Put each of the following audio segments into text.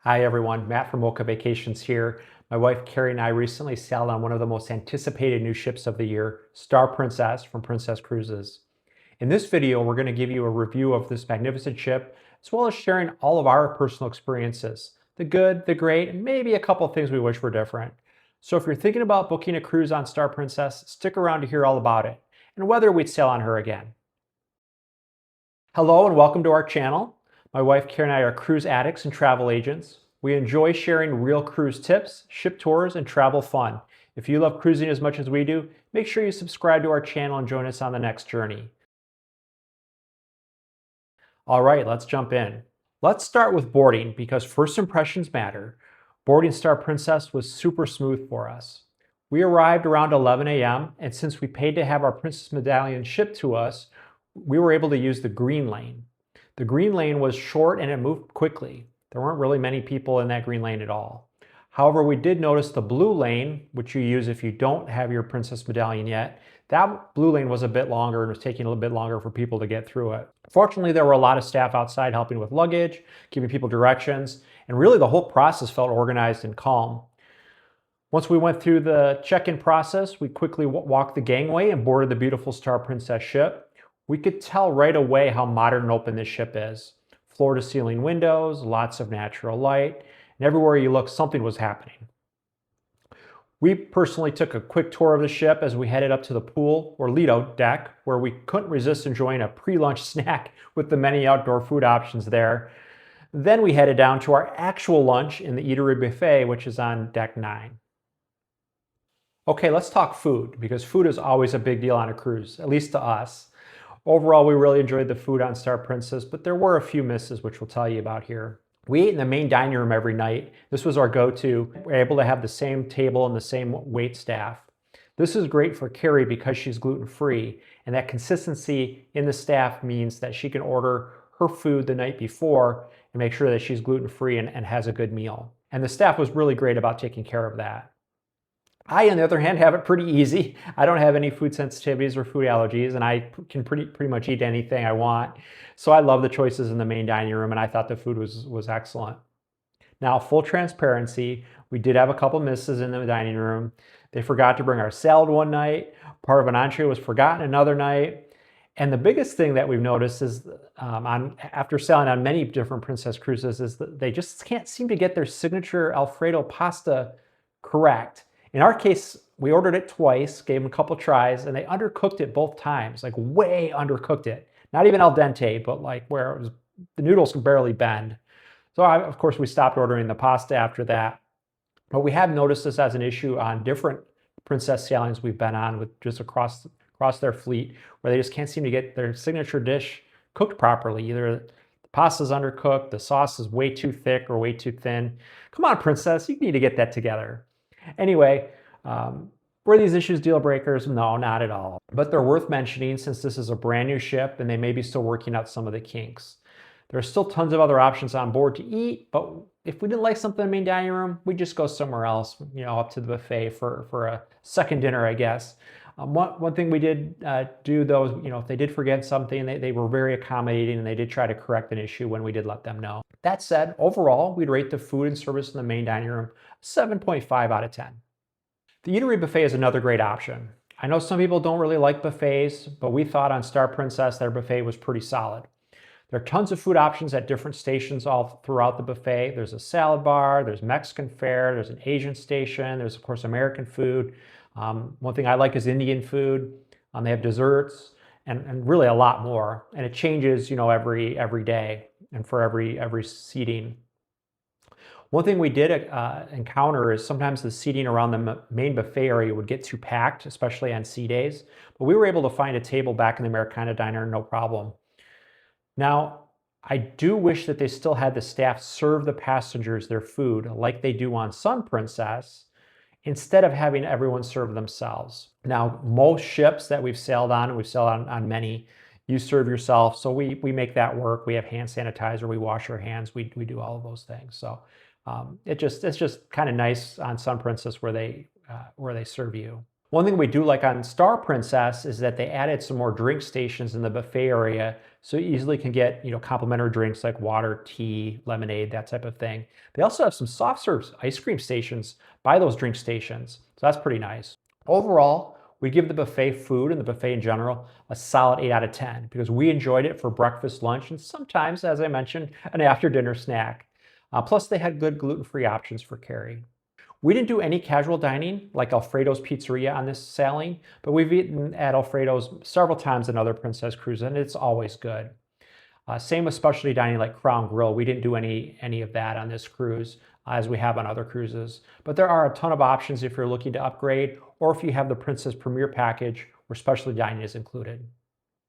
Hi everyone, Matt from Mocha Vacations here. My wife Carrie and I recently sailed on one of the most anticipated new ships of the year, Star Princess from Princess Cruises. In this video, we're going to give you a review of this magnificent ship, as well as sharing all of our personal experiences, the good, the great, and maybe a couple of things we wish were different. So if you're thinking about booking a cruise on Star Princess, stick around to hear all about it, and whether we'd sail on her again. Hello and welcome to our channel. My wife Karen and I are cruise addicts and travel agents. We enjoy sharing real cruise tips, ship tours, and travel fun. If you love cruising as much as we do, make sure you subscribe to our channel and join us on the next journey. All right, let's jump in. Let's start with boarding because first impressions matter. Boarding Star Princess was super smooth for us. We arrived around 11 a.m. and since we paid to have our Princess Medallion shipped to us, we were able to use the green lane. The green lane was short and it moved quickly. There weren't really many people in that green lane at all. However, we did notice the blue lane, which you use if you don't have your Princess Medallion yet. That blue lane was a bit longer and was taking a little bit longer for people to get through it. Fortunately, there were a lot of staff outside helping with luggage, giving people directions, and really the whole process felt organized and calm. Once we went through the check-in process, we quickly walked the gangway and boarded the beautiful Star Princess ship. We could tell right away how modern and open this ship is. Floor-to-ceiling windows, lots of natural light, and everywhere you look, something was happening. We personally took a quick tour of the ship as we headed up to the pool or Lido deck, where we couldn't resist enjoying a pre-lunch snack with the many outdoor food options there. Then we headed down to our actual lunch in the eatery buffet, which is on deck 9. Okay, let's talk food, because food is always a big deal on a cruise, at least to us. Overall, we really enjoyed the food on Star Princess, but there were a few misses, which we'll tell you about here. We ate in the main dining room every night. This was our go-to. We're able to have the same table and the same wait staff. This is great for Carrie because she's gluten-free, and that consistency in the staff means that she can order her food the night before and make sure that she's gluten-free and has a good meal. And the staff was really great about taking care of that. I, on the other hand, have it pretty easy. I don't have any food sensitivities or food allergies, and I can pretty much eat anything I want. So I love the choices in the main dining room, and I thought the food was excellent. Now, full transparency, we did have a couple misses in the dining room. They forgot to bring our salad one night. Part of an entree was forgotten another night. And the biggest thing that we've noticed is after sailing on many different Princess cruises is that they just can't seem to get their signature Alfredo pasta correct. In our case, we ordered it twice, gave them a couple tries, and they undercooked it both times, like way undercooked it. Not even al dente, but like where it was, the noodles could barely bend. So of course, we stopped ordering the pasta after that. But we have noticed this as an issue on different Princess sailings we've been on with just across their fleet, where they just can't seem to get their signature dish cooked properly. Either the pasta's undercooked, the sauce is way too thick or way too thin. Come on, Princess, you need to get that together. Anyway, were these issues deal breakers? No, not at all. But they're worth mentioning since this is a brand new ship and they may be still working out some of the kinks. There are still tons of other options on board to eat, but if we didn't like something in the main dining room, we'd just go somewhere else, up to the buffet for a second dinner, I guess. One thing we did do though, if they did forget something, they were very accommodating and they did try to correct an issue when we did let them know. That said, overall, we'd rate the food and service in the main dining room 7.5 out of 10. The eatery buffet is another great option. I know some people don't really like buffets, but we thought on Star Princess their buffet was pretty solid. There are tons of food options at different stations all throughout the buffet. There's a salad bar, there's Mexican fare, there's an Asian station, there's of course American food. One thing I like is Indian food. They have desserts and really a lot more. And it changes, every day and for every seating. One thing we did encounter is sometimes the seating around the main buffet area would get too packed, especially on sea days. But we were able to find a table back in the Americana Diner, no problem. Now, I do wish that they still had the staff serve the passengers their food like they do on Sun Princess, instead of having everyone serve themselves. Now, most ships that we've sailed on, and we've sailed on many, you serve yourself. So we make that work. We have hand sanitizer, we wash our hands, we do all of those things. So it's just kind of nice on Sun Princess where they serve you. One thing we do like on Star Princess is that they added some more drink stations in the buffet area, so you easily can get, complimentary drinks like water, tea, lemonade, that type of thing. They also have some soft serves ice cream stations by those drink stations, so that's pretty nice. Overall, we give the buffet food and the buffet in general a solid 8 out of 10 because we enjoyed it for breakfast, lunch, and sometimes, as I mentioned, an after dinner snack. Plus, they had good gluten-free options for carry. We didn't do any casual dining like Alfredo's Pizzeria on this sailing, but we've eaten at Alfredo's several times in other Princess cruises, and it's always good. Same with specialty dining like Crown Grill. We didn't do any of that on this cruise as we have on other cruises. But there are a ton of options if you're looking to upgrade or if you have the Princess Premier package where specialty dining is included.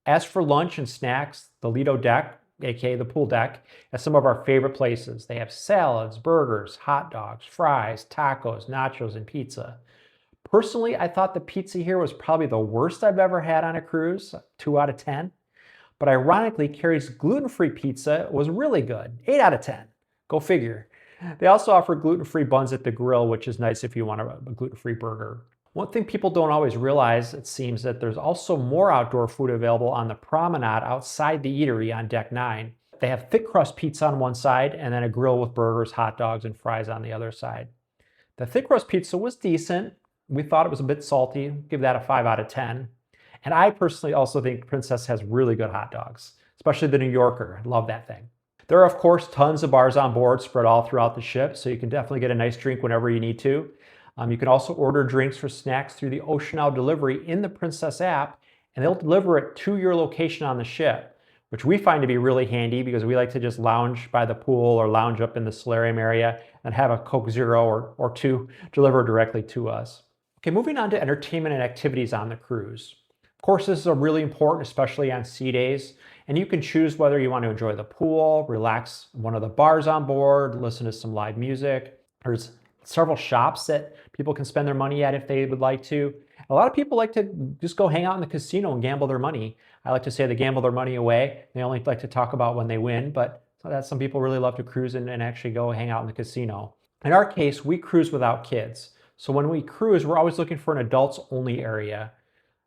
As for lunch and snacks, the Lido deck, aka the pool deck, is some of our favorite places. They have salads, burgers, hot dogs, fries, tacos, nachos, and pizza. Personally, I thought the pizza here was probably the worst I've ever had on a cruise, 2 out of 10. But ironically, Carrie's gluten-free pizza was really good, 8 out of 10. Go figure. They also offer gluten-free buns at the grill, which is nice if you want a gluten-free burger. One thing people don't always realize, it seems, that there's also more outdoor food available on the promenade outside the eatery on Deck 9. They have thick crust pizza on one side and then a grill with burgers, hot dogs, and fries on the other side. The thick crust pizza was decent. We thought it was a bit salty. Give that a 5 out of 10. And I personally also think Princess has really good hot dogs, especially the New Yorker. Love that thing. There are, of course, tons of bars on board spread all throughout the ship, so you can definitely get a nice drink whenever you need to. You can also order drinks or snacks through the Ocean Now delivery in the Princess app, and they'll deliver it to your location on the ship, which we find to be really handy because we like to just lounge by the pool or lounge up in the solarium area and have a Coke Zero or two delivered directly to us. Okay, moving on to entertainment and activities on the cruise. Of course, this is really important, especially on sea days, and you can choose whether you want to enjoy the pool, relax in one of the bars on board, listen to some live music. There's several shops that people can spend their money at if they would like to. A lot of people like to just go hang out in the casino and gamble their money. I like to say they gamble their money away. They only like to talk about when they win, but some people really love to cruise and actually go hang out in the casino. In our case, we cruise without kids. So when we cruise, we're always looking for an adults only area.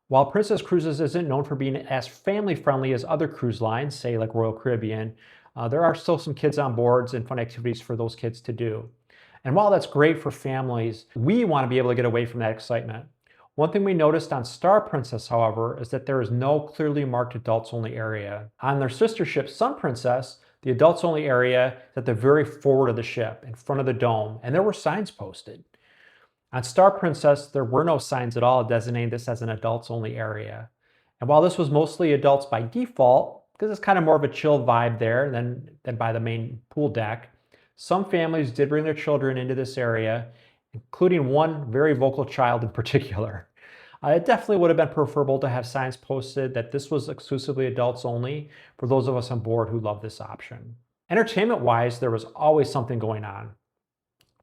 While Princess Cruises isn't known for being as family friendly as other cruise lines, say like Royal Caribbean, there are still some kids on boards and fun activities for those kids to do. And while that's great for families, we want to be able to get away from that excitement. One thing we noticed on Star Princess, however, is that there is no clearly marked adults only area. On their sister ship, Sun Princess, the adults only area is at the very forward of the ship, in front of the dome, and there were signs posted. On Star Princess, there were no signs at all designating this as an adults only area. And while this was mostly adults by default, because it's kind of more of a chill vibe there than by the main pool deck, some families did bring their children into this area, including one very vocal child in particular. It definitely would have been preferable to have signs posted that this was exclusively adults only for those of us on board who love this option. Entertainment-wise, there was always something going on.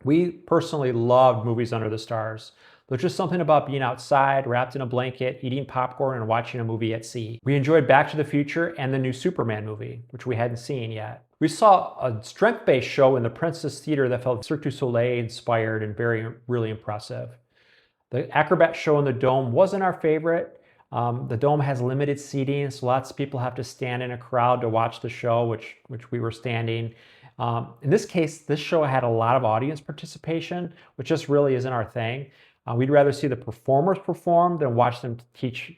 We personally loved movies under the stars. There's just something about being outside, wrapped in a blanket, eating popcorn, and watching a movie at sea. We enjoyed Back to the Future and the new Superman movie, which we hadn't seen yet. We saw a strength-based show in the Princess Theater that felt Cirque du Soleil inspired and really impressive. The acrobat show in the Dome wasn't our favorite. The Dome has limited seating, so lots of people have to stand in a crowd to watch the show, which we were standing. In this case, this show had a lot of audience participation, which just really isn't our thing. We'd rather see the performers perform than watch them teach,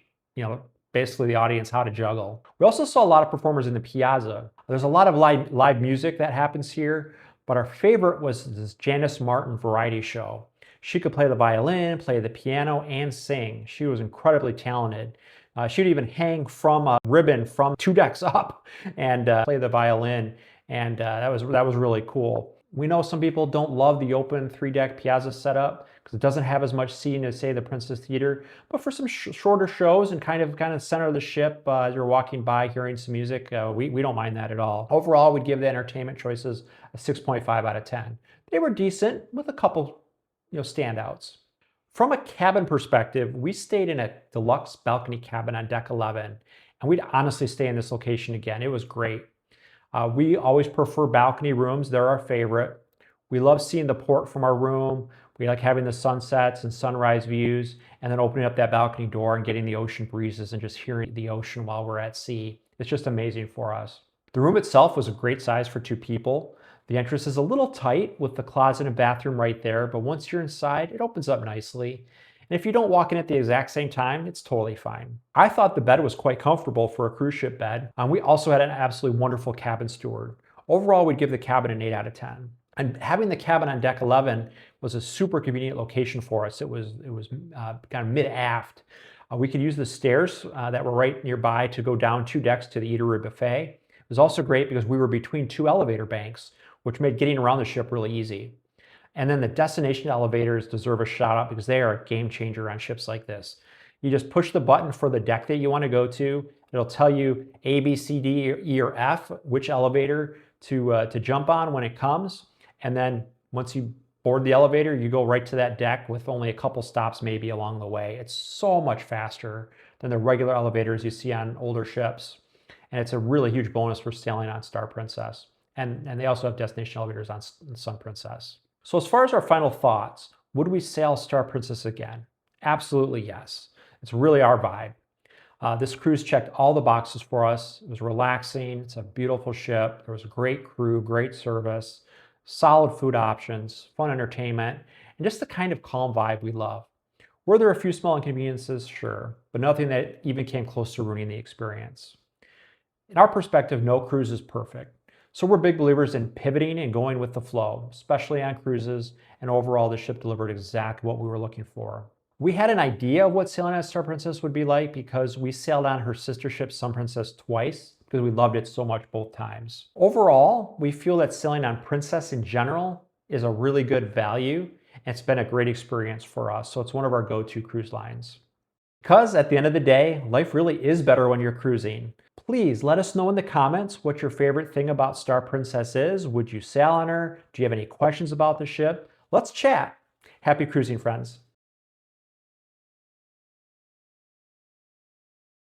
basically the audience how to juggle. We also saw a lot of performers in the piazza. There's a lot of live music that happens here, but our favorite was this Janice Martin variety show. She could play the violin, play the piano, and sing. She was incredibly talented. She'd even hang from a ribbon from 2 decks up and play the violin, and that was really cool. We know some people don't love the open 3-deck piazza setup because it doesn't have as much seating as, say, the Princess Theater. But for some shorter shows and kind of center of the ship as you're walking by hearing some music, we don't mind that at all. Overall, we'd give the entertainment choices a 6.5 out of 10. They were decent with a couple standouts. From a cabin perspective, we stayed in a deluxe balcony cabin on deck 11, and we'd honestly stay in this location again. It was great. We always prefer balcony rooms. They're our favorite. We love seeing the port from our room. We like having the sunsets and sunrise views, and then opening up that balcony door and getting the ocean breezes and just hearing the ocean while we're at sea. It's just amazing for us. The room itself was a great size for 2 people. The entrance is a little tight with the closet and bathroom right there, but once you're inside, it opens up nicely. And if you don't walk in at the exact same time, it's totally fine. I thought the bed was quite comfortable for a cruise ship bed. We also had an absolutely wonderful cabin steward. Overall, we'd give the cabin an 8 out of 10. And having the cabin on deck 11 was a super convenient location for us. It was kind of mid-aft. We could use the stairs that were right nearby to go down 2 decks to the eatery buffet. It was also great because we were between 2 elevator banks, which made getting around the ship really easy. And then the destination elevators deserve a shout out because they are a game changer on ships like this. You just push the button for the deck that you want to go to. It'll tell you A, B, C, D, E, or F, which elevator to jump on when it comes. And then once you board the elevator, you go right to that deck with only a couple stops maybe along the way. It's so much faster than the regular elevators you see on older ships. And it's a really huge bonus for sailing on Star Princess. And they also have destination elevators on Sun Princess. So as far as our final thoughts, would we sail Star Princess again? Absolutely yes. It's really our vibe. This cruise checked all the boxes for us. It was relaxing. It's a beautiful ship. There was a great crew, great service, solid food options, fun entertainment, and just the kind of calm vibe we love. Were there a few small inconveniences? Sure, but nothing that even came close to ruining the experience. In our perspective, no cruise is perfect. So we're big believers in pivoting and going with the flow, especially on cruises, and overall the ship delivered exactly what we were looking for. We had an idea of what sailing on Star Princess would be like because we sailed on her sister ship Sun Princess twice because we loved it so much both times. Overall, we feel that sailing on Princess in general is a really good value, and it's been a great experience for us, so it's one of our go-to cruise lines. Because at the end of the day, life really is better when you're cruising. Please let us know in the comments what your favorite thing about Star Princess is. Would you sail on her? Do you have any questions about the ship? Let's chat. Happy cruising, friends.